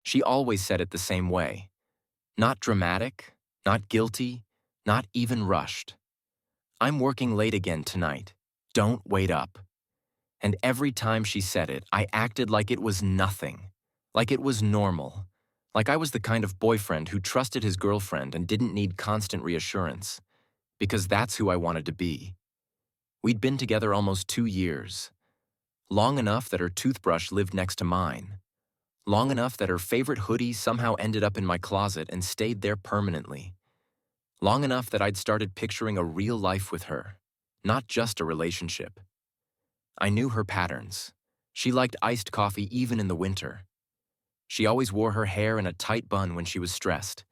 She always said it the same way. Not dramatic, not guilty, not even rushed. "I'm working late again tonight. Don't wait up." And every time she said it, I acted like it was nothing, like it was normal, like I was the kind of boyfriend who trusted his girlfriend and didn't need constant reassurance, because that's who I wanted to be. We'd been together almost 2 years, long enough that her toothbrush lived next to mine, long enough that her favorite hoodie somehow ended up in my closet and stayed there permanently, long enough that I'd started picturing a real life with her, not just a relationship. I knew her patterns. She liked iced coffee even in the winter. She always wore her hair in a tight bun when she was stressed.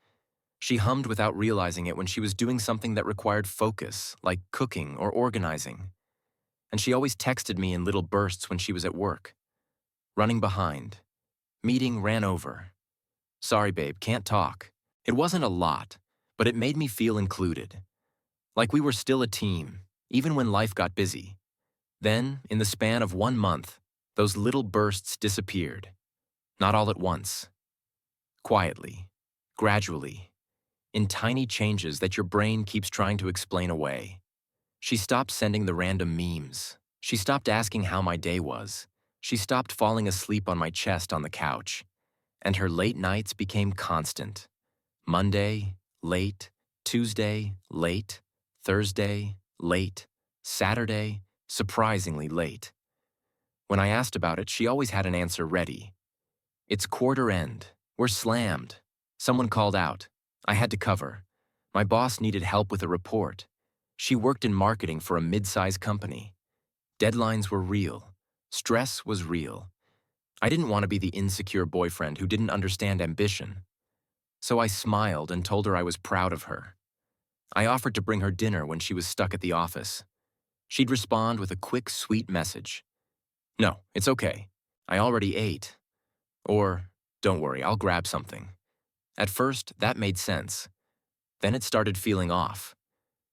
She hummed without realizing it when she was doing something that required focus, like cooking or organizing. And she always texted me in little bursts when she was at work. Running behind. Meeting ran over. "Sorry, babe, can't talk." It wasn't a lot, but it made me feel included. Like we were still a team, even when life got busy. Then, in the span of 1 month, those little bursts disappeared. Not all at once. Quietly. Gradually. In tiny changes that your brain keeps trying to explain away. She stopped sending the random memes. She stopped asking how my day was. She stopped falling asleep on my chest on the couch. And her late nights became constant. Monday, late. Tuesday, late. Thursday, late. Saturday, surprisingly late. When I asked about it, she always had an answer ready. "It's quarter end. We're slammed. Someone called out. I had to cover. My boss needed help with a report." She worked in marketing for a mid-sized company. Deadlines were real. Stress was real. I didn't want to be the insecure boyfriend who didn't understand ambition. So I smiled and told her I was proud of her. I offered to bring her dinner when she was stuck at the office. She'd respond with a quick, sweet message. "No, it's okay. I already ate." Or, "Don't worry, I'll grab something." At first, that made sense. Then it started feeling off.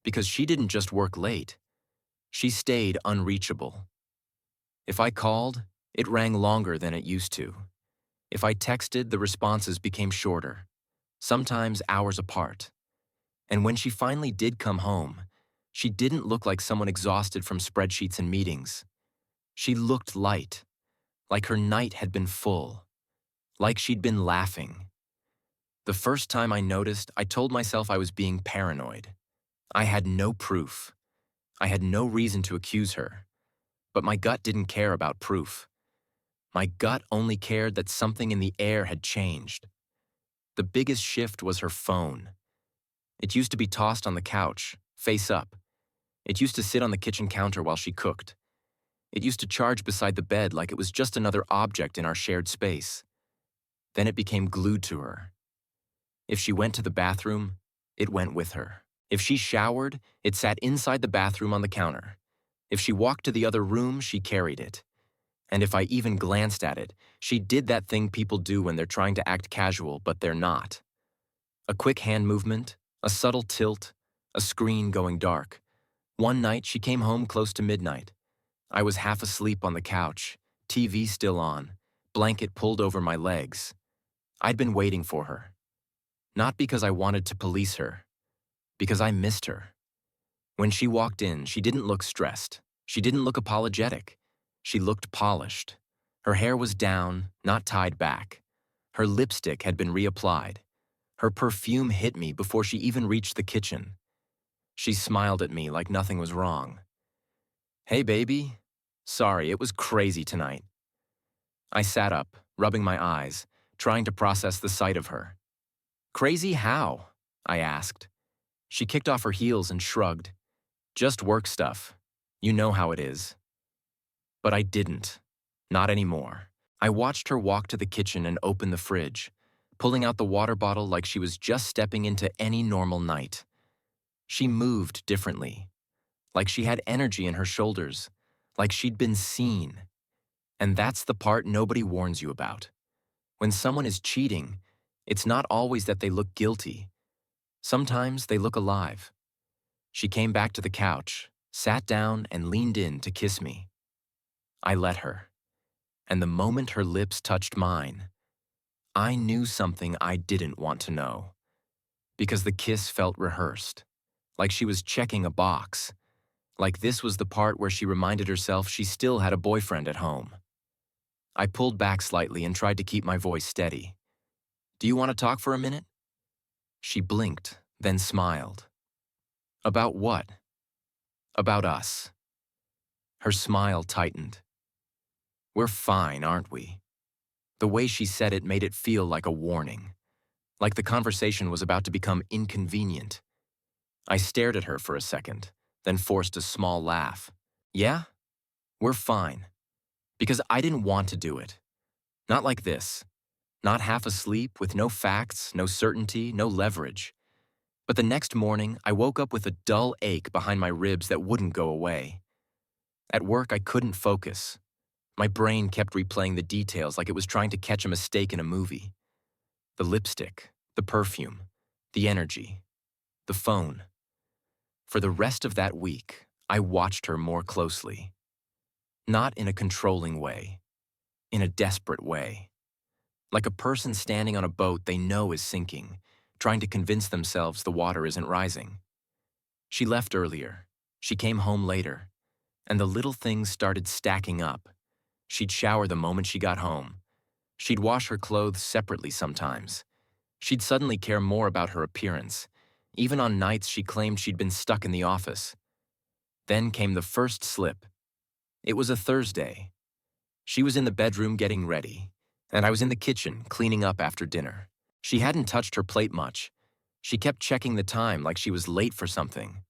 Because she didn't just work late. She stayed unreachable. If I called, it rang longer than it used to. If I texted, the responses became shorter, sometimes hours apart. And when she finally did come home, she didn't look like someone exhausted from spreadsheets and meetings. She looked light, like her night had been full, like she'd been laughing. The first time I noticed, I told myself I was being paranoid. I had no proof. I had no reason to accuse her. But my gut didn't care about proof. My gut only cared that something in the air had changed. The biggest shift was her phone. It used to be tossed on the couch, face up. It used to sit on the kitchen counter while she cooked. It used to charge beside the bed like it was just another object in our shared space. Then it became glued to her. If she went to the bathroom, it went with her. If she showered, it sat inside the bathroom on the counter. If she walked to the other room, she carried it. And if I even glanced at it, she did that thing people do when they're trying to act casual, but they're not. A quick hand movement, a subtle tilt, a screen going dark. One night, she came home close to midnight. I was half asleep on the couch, TV still on, blanket pulled over my legs. I'd been waiting for her. Not because I wanted to police her, because I missed her. When she walked in, she didn't look stressed. She didn't look apologetic. She looked polished. Her hair was down, not tied back. Her lipstick had been reapplied. Her perfume hit me before she even reached the kitchen. She smiled at me like nothing was wrong. "Hey, baby. Sorry, it was crazy tonight." I sat up, rubbing my eyes, trying to process the sight of her. "Crazy how?" I asked. She kicked off her heels and shrugged. "Just work stuff. You know how it is." But I didn't. Not anymore. I watched her walk to the kitchen and open the fridge, pulling out the water bottle like she was just stepping into any normal night. She moved differently, like she had energy in her shoulders, like she'd been seen. And that's the part nobody warns you about. When someone is cheating, it's not always that they look guilty. Sometimes they look alive. She came back to the couch, sat down, and leaned in to kiss me. I let her. And the moment her lips touched mine, I knew something I didn't want to know, because the kiss felt rehearsed, like she was checking a box, like this was the part where she reminded herself she still had a boyfriend at home. I pulled back slightly and tried to keep my voice steady. "Do you want to talk for a minute?" She blinked, then smiled. "About what?" "About us." Her smile tightened. "We're fine, aren't we?" The way she said it made it feel like a warning, like the conversation was about to become inconvenient. I stared at her for a second, then forced a small laugh. "Yeah, we're fine." Because I didn't want to do it. Not like this. Not half asleep, with no facts, no certainty, no leverage. But the next morning, I woke up with a dull ache behind my ribs that wouldn't go away. At work, I couldn't focus. My brain kept replaying the details like it was trying to catch a mistake in a movie. The lipstick, the perfume, the energy, the phone. For the rest of that week, I watched her more closely. Not in a controlling way, in a desperate way. Like a person standing on a boat they know is sinking, trying to convince themselves the water isn't rising. She left earlier. She came home later. And the little things started stacking up. She'd shower the moment she got home. She'd wash her clothes separately sometimes. She'd suddenly care more about her appearance, even on nights she claimed she'd been stuck in the office. Then came the first slip. It was a Thursday. She was in the bedroom getting ready, and I was in the kitchen cleaning up after dinner. She hadn't touched her plate much. She kept checking the time like she was late for something.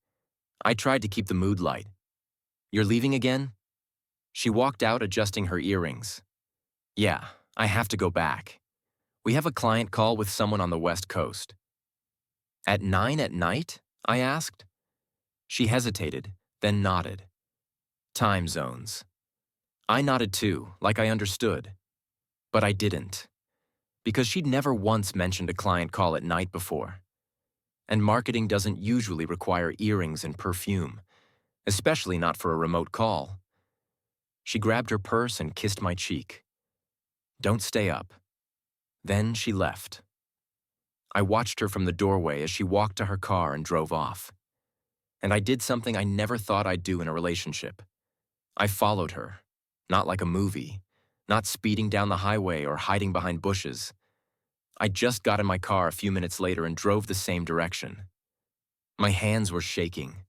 I tried to keep the mood light. "You're leaving again?" She walked out adjusting her earrings. "Yeah, I have to go back. We have a client call with someone on the West Coast." "At 9 at night?" I asked. She hesitated, then nodded. "Time zones." I nodded too, like I understood. But I didn't, because she'd never once mentioned a client call at night before. And marketing doesn't usually require earrings and perfume, especially not for a remote call. She grabbed her purse and kissed my cheek. "Don't stay up." Then she left. I watched her from the doorway as she walked to her car and drove off. And I did something I never thought I'd do in a relationship. I followed her, not like a movie, not speeding down the highway or hiding behind bushes. I just got in my car a few minutes later and drove the same direction. My hands were shaking.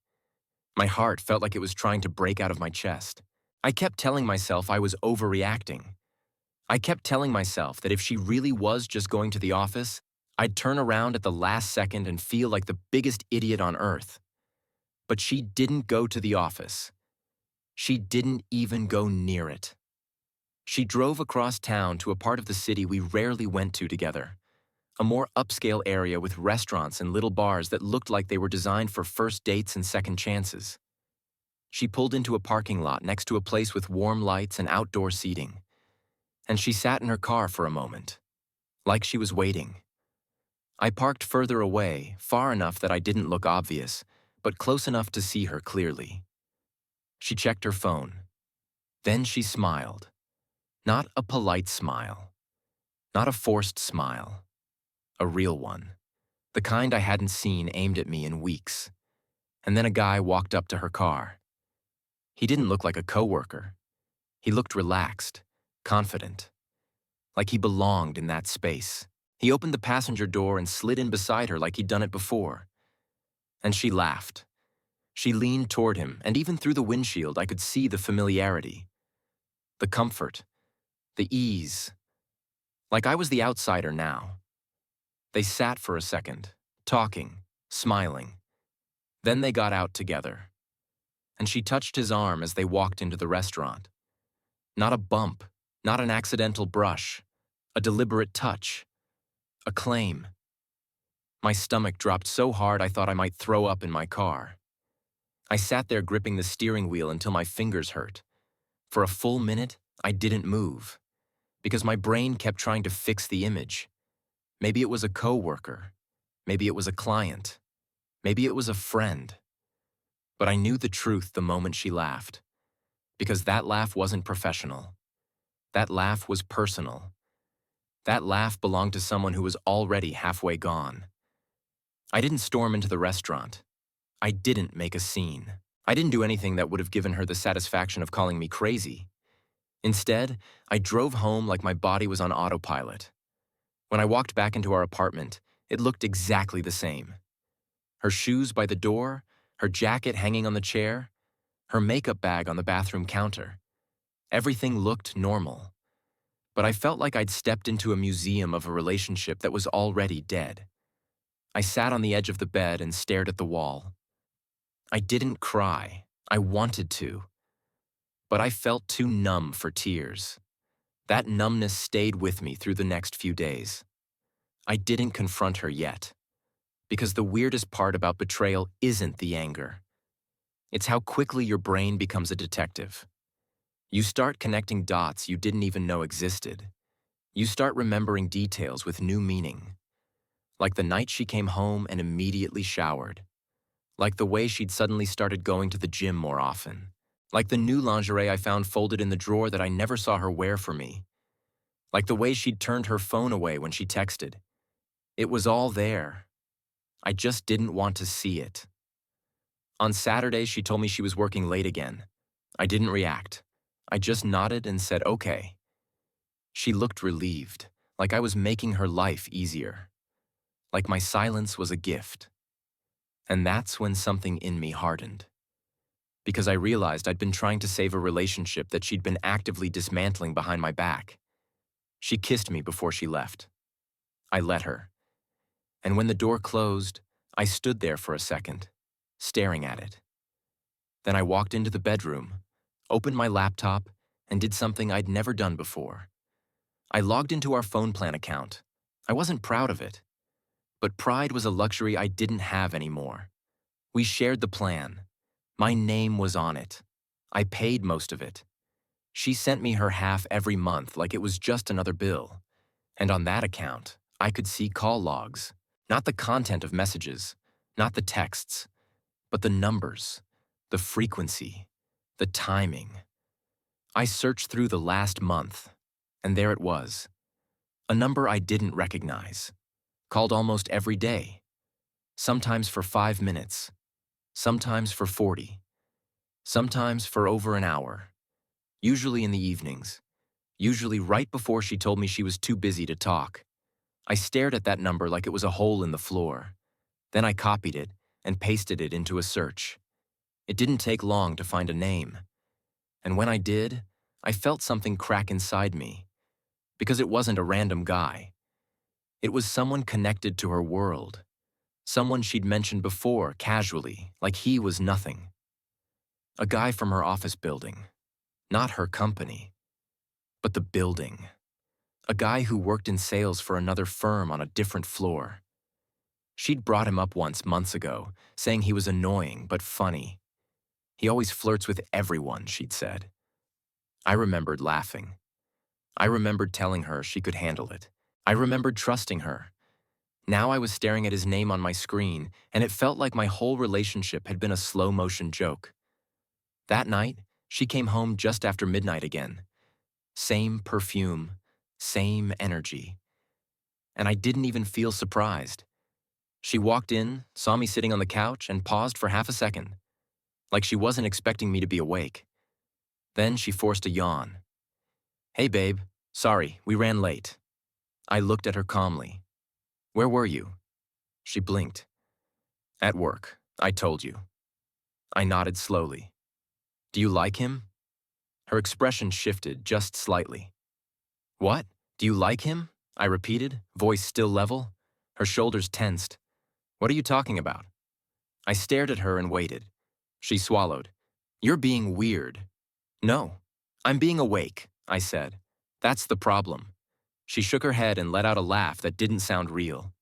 My heart felt like it was trying to break out of my chest. I kept telling myself I was overreacting. I kept telling myself that if she really was just going to the office, I'd turn around at the last second and feel like the biggest idiot on earth. But she didn't go to the office. She didn't even go near it. She drove across town to a part of the city we rarely went to together, a more upscale area with restaurants and little bars that looked like they were designed for first dates and second chances. She pulled into a parking lot next to a place with warm lights and outdoor seating, and she sat in her car for a moment, like she was waiting. I parked further away, far enough that I didn't look obvious, but close enough to see her clearly. She checked her phone. Then she smiled. Not a polite smile. Not a forced smile. A real one. The kind I hadn't seen aimed at me in weeks. And then a guy walked up to her car. He didn't look like a coworker. He looked relaxed, confident, like he belonged in that space. He opened the passenger door and slid in beside her like he'd done it before. And she laughed. She leaned toward him, and even through the windshield I could see the familiarity, the comfort, the ease. Like I was the outsider now. They sat for a second, talking, smiling. Then they got out together. And she touched his arm as they walked into the restaurant. Not a bump, not an accidental brush, a deliberate touch, a claim. My stomach dropped so hard I thought I might throw up in my car. I sat there gripping the steering wheel until my fingers hurt. For a full minute, I didn't move, because my brain kept trying to fix the image. Maybe it was a coworker. Maybe it was a client. Maybe it was a friend. But I knew the truth the moment she laughed, because that laugh wasn't professional. That laugh was personal. That laugh belonged to someone who was already halfway gone. I didn't storm into the restaurant. I didn't make a scene. I didn't do anything that would have given her the satisfaction of calling me crazy. Instead, I drove home like my body was on autopilot. When I walked back into our apartment, it looked exactly the same. Her shoes by the door, her jacket hanging on the chair, her makeup bag on the bathroom counter. Everything looked normal. But I felt like I'd stepped into a museum of a relationship that was already dead. I sat on the edge of the bed and stared at the wall. I didn't cry. I wanted to. But I felt too numb for tears. That numbness stayed with me through the next few days. I didn't confront her yet. Because the weirdest part about betrayal isn't the anger. It's how quickly your brain becomes a detective. You start connecting dots you didn't even know existed. You start remembering details with new meaning. Like the night she came home and immediately showered. Like the way she'd suddenly started going to the gym more often. Like the new lingerie I found folded in the drawer that I never saw her wear for me. Like the way she'd turned her phone away when she texted. It was all there. I just didn't want to see it. On Saturday, she told me she was working late again. I didn't react. I just nodded and said, okay. She looked relieved, like I was making her life easier. Like my silence was a gift. And that's when something in me hardened. Because I realized I'd been trying to save a relationship that she'd been actively dismantling behind my back. She kissed me before she left. I let her. And when the door closed, I stood there for a second, staring at it. Then I walked into the bedroom, opened my laptop, and did something I'd never done before. I logged into our phone plan account. I wasn't proud of it. But pride was a luxury I didn't have anymore. We shared the plan. My name was on it. I paid most of it. She sent me her half every month like it was just another bill. And on that account, I could see call logs. Not the content of messages, not the texts, but the numbers, the frequency, the timing. I searched through the last month, and there it was. A number I didn't recognize. Called almost every day. Sometimes for 5 minutes. Sometimes for 40. Sometimes for over an hour. Usually in the evenings. Usually right before she told me she was too busy to talk. I stared at that number like it was a hole in the floor. Then I copied it and pasted it into a search. It didn't take long to find a name. And when I did, I felt something crack inside me. Because it wasn't a random guy. It was someone connected to her world. Someone she'd mentioned before, casually, like he was nothing. A guy from her office building. Not her company, but the building. A guy who worked in sales for another firm on a different floor. She'd brought him up once months ago, saying he was annoying but funny. He always flirts with everyone, she'd said. I remembered laughing. I remembered telling her she could handle it. I remembered trusting her. Now I was staring at his name on my screen, and it felt like my whole relationship had been a slow-motion joke. That night, she came home just after midnight again. Same perfume, same energy. And I didn't even feel surprised. She walked in, saw me sitting on the couch, and paused for half a second, like she wasn't expecting me to be awake. Then she forced a yawn. Hey, babe. Sorry, we ran late. I looked at her calmly. Where were you? She blinked. At work, I told you. I nodded slowly. Do you like him? Her expression shifted just slightly. What? Do you like him? I repeated, voice still level. Her shoulders tensed. What are you talking about? I stared at her and waited. She swallowed. You're being weird. No, I'm being awake, I said. That's the problem. She shook her head and let out a laugh that didn't sound real.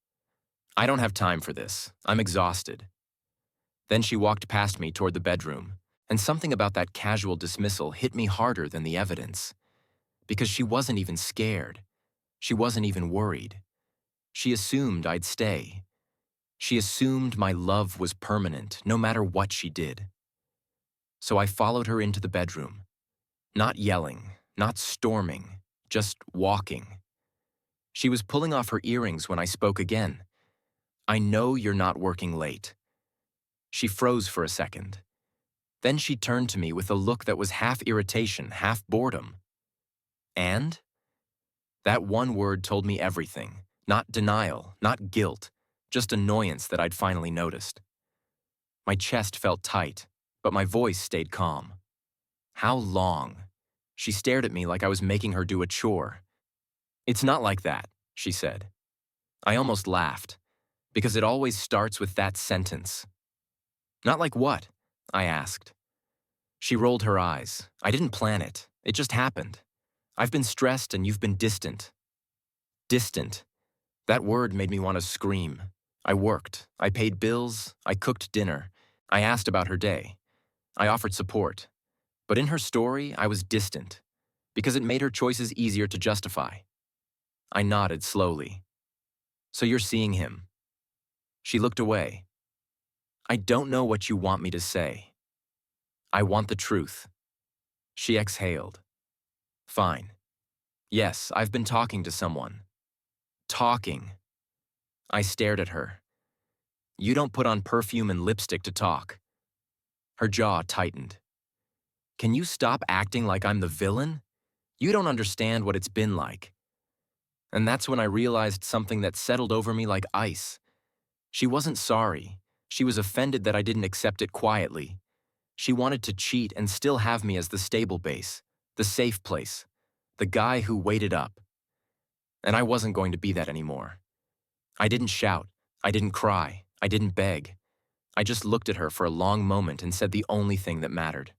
I don't have time for this. I'm exhausted. Then she walked past me toward the bedroom, and something about that casual dismissal hit me harder than the evidence. Because she wasn't even scared. She wasn't even worried. She assumed I'd stay. She assumed my love was permanent, no matter what she did. So I followed her into the bedroom. Not yelling, not storming, just walking. She was pulling off her earrings when I spoke again. I know you're not working late. She froze for a second. Then she turned to me with a look that was half irritation, half boredom. And? That one word told me everything. Not denial, not guilt, just annoyance that I'd finally noticed. My chest felt tight, but my voice stayed calm. How long? She stared at me like I was making her do a chore. It's not like that, she said. I almost laughed, because it always starts with that sentence. Not like what? I asked. She rolled her eyes. I didn't plan it. It just happened. I've been stressed and you've been distant. Distant. That word made me want to scream. I worked. I paid bills. I cooked dinner. I asked about her day. I offered support. But in her story, I was distant, because it made her choices easier to justify. I nodded slowly. So you're seeing him. She looked away. I don't know what you want me to say. I want the truth. She exhaled. Fine. Yes, I've been talking to someone. Talking. I stared at her. You don't put on perfume and lipstick to talk. Her jaw tightened. Can you stop acting like I'm the villain? You don't understand what it's been like. And that's when I realized something that settled over me like ice. She wasn't sorry. She was offended that I didn't accept it quietly. She wanted to cheat and still have me as the stable base, the safe place, the guy who waited up. And I wasn't going to be that anymore. I didn't shout. I didn't cry. I didn't beg. I just looked at her for a long moment and said the only thing that mattered.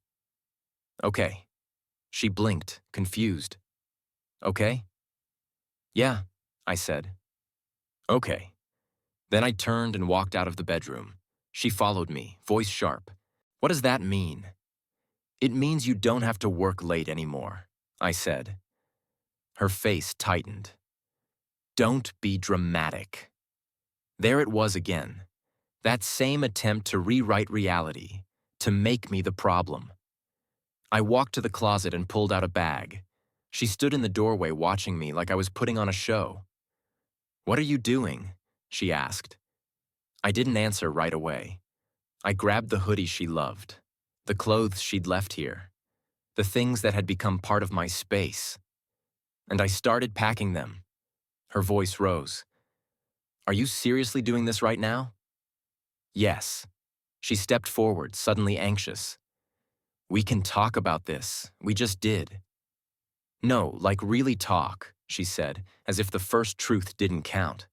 Okay. She blinked, confused. Okay? Yeah, I said. Okay. Then I turned and walked out of the bedroom. She followed me, voice sharp. What does that mean? It means you don't have to work late anymore, I said. Her face tightened. Don't be dramatic. There it was again. That same attempt to rewrite reality, to make me the problem. I walked to the closet and pulled out a bag. She stood in the doorway watching me like I was putting on a show. What are you doing? She asked. I didn't answer right away. I grabbed the hoodie she loved, the clothes she'd left here, the things that had become part of my space. And I started packing them. Her voice rose. Are you seriously doing this right now? Yes. She stepped forward, suddenly anxious. We can talk about this. We just did. No, like really talk, she said, as if the first truth didn't count.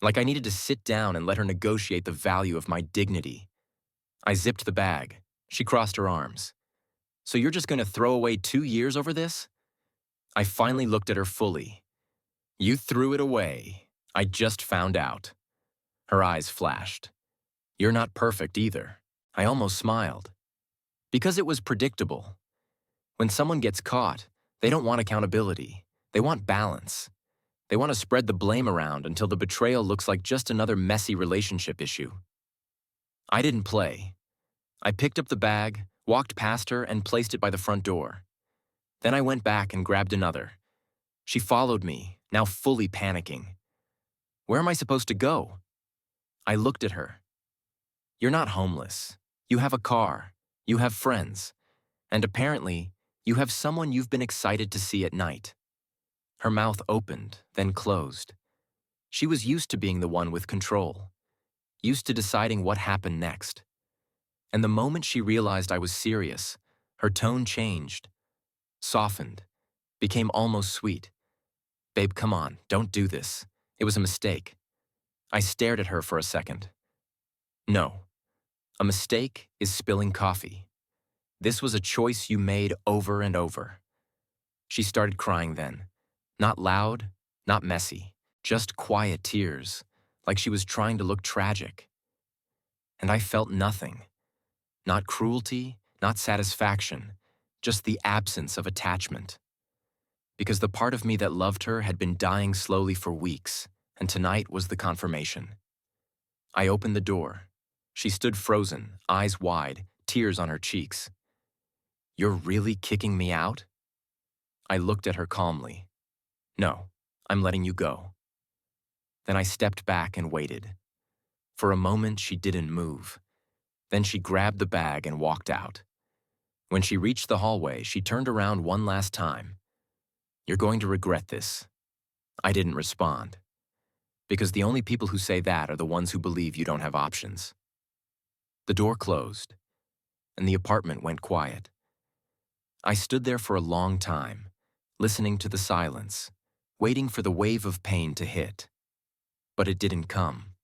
Like I needed to sit down and let her negotiate the value of my dignity. I zipped the bag. She crossed her arms. So you're just going to throw away 2 years over this? I finally looked at her fully. You threw it away. I just found out. Her eyes flashed. You're not perfect either. I almost smiled. Because it was predictable. When someone gets caught, they don't want accountability. They want balance. They want to spread the blame around until the betrayal looks like just another messy relationship issue. I didn't play. I picked up the bag, walked past her, and placed it by the front door. Then I went back and grabbed another. She followed me, now fully panicking. Where am I supposed to go? I looked at her. You're not homeless. You have a car. You have friends. And apparently, you have someone you've been excited to see at night. Her mouth opened, then closed. She was used to being the one with control, used to deciding what happened next. And the moment she realized I was serious, her tone changed, softened, became almost sweet. Babe, come on, don't do this. It was a mistake. I stared at her for a second. No, a mistake is spilling coffee. This was a choice you made over and over. She started crying then. Not loud, not messy, just quiet tears, like she was trying to look tragic. And I felt nothing. Not cruelty, not satisfaction, just the absence of attachment. Because the part of me that loved her had been dying slowly for weeks, and tonight was the confirmation. I opened the door. She stood frozen, eyes wide, tears on her cheeks. You're really kicking me out? I looked at her calmly. No, I'm letting you go. Then I stepped back and waited. For a moment, she didn't move. Then she grabbed the bag and walked out. When she reached the hallway, she turned around one last time. "You're going to regret this." I didn't respond. Because the only people who say that are the ones who believe you don't have options. The door closed, and the apartment went quiet. I stood there for a long time, listening to the silence, waiting for the wave of pain to hit. But it didn't come.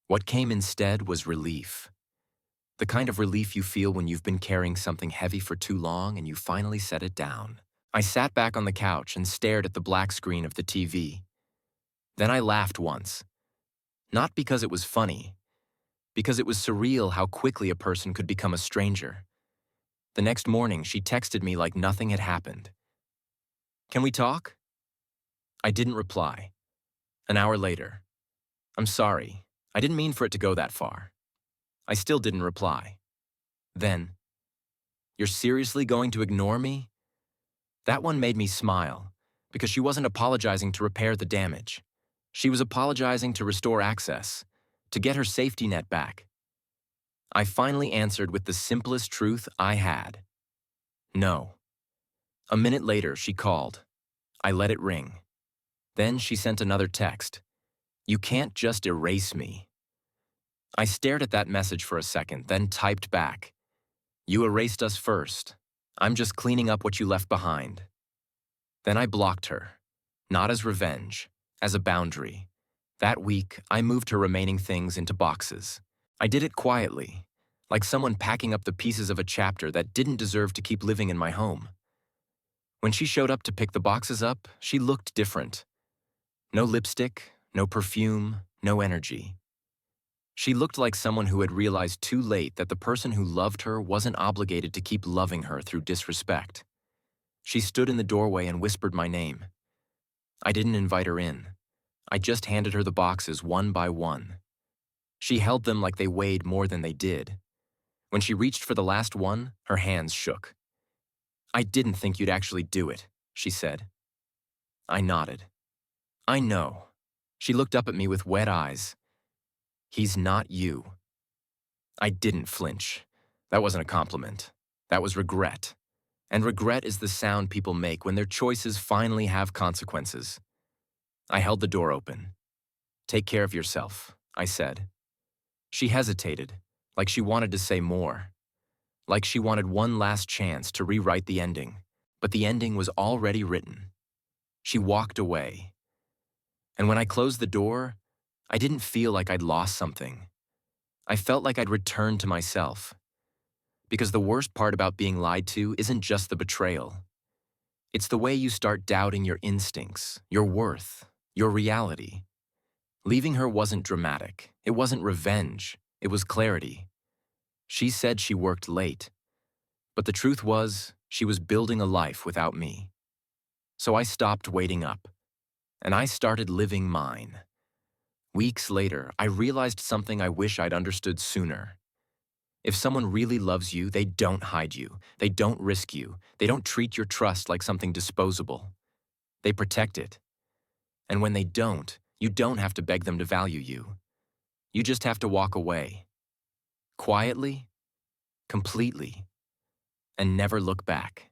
What came instead was relief. The kind of relief you feel when you've been carrying something heavy for too long and you finally set it down. I sat back on the couch and stared at the black screen of the TV. Then I laughed once. Not because it was funny, because it was surreal how quickly a person could become a stranger. The next morning, she texted me like nothing had happened. "Can we talk?" I didn't reply. An hour later, "I'm sorry. I didn't mean for it to go that far." I still didn't reply. Then, "You're seriously going to ignore me?" That one made me smile, because she wasn't apologizing to repair the damage. She was apologizing to restore access, to get her safety net back. I finally answered with the simplest truth I had. No. A minute later, she called. I let it ring. Then she sent another text. "You can't just erase me." I stared at that message for a second, then typed back. "You erased us first. I'm just cleaning up what you left behind." Then I blocked her, not as revenge, as a boundary. That week, I moved her remaining things into boxes. I did it quietly, like someone packing up the pieces of a chapter that didn't deserve to keep living in my home. When she showed up to pick the boxes up, she looked different. No lipstick, no perfume, no energy. She looked like someone who had realized too late that the person who loved her wasn't obligated to keep loving her through disrespect. She stood in the doorway and whispered my name. I didn't invite her in. I just handed her the boxes one by one. She held them like they weighed more than they did. When she reached for the last one, her hands shook. "I didn't think you'd actually do it," she said. I nodded. "I know." She looked up at me with wet eyes. "He's not you." I didn't flinch. That wasn't a compliment. That was regret. And regret is the sound people make when their choices finally have consequences. I held the door open. "Take care of yourself," I said. She hesitated, like she wanted to say more. Like she wanted one last chance to rewrite the ending. But the ending was already written. She walked away. And when I closed the door, I didn't feel like I'd lost something. I felt like I'd returned to myself. Because the worst part about being lied to isn't just the betrayal. It's the way you start doubting your instincts, your worth, your reality. Leaving her wasn't dramatic. It wasn't revenge. It was clarity. She said she worked late. But the truth was, she was building a life without me. So I stopped waiting up. And I started living mine. Weeks later, I realized something I wish I'd understood sooner. If someone really loves you, they don't hide you. They don't risk you. They don't treat your trust like something disposable. They protect it. And when they don't, you don't have to beg them to value you. You just have to walk away. Quietly, completely, and never look back.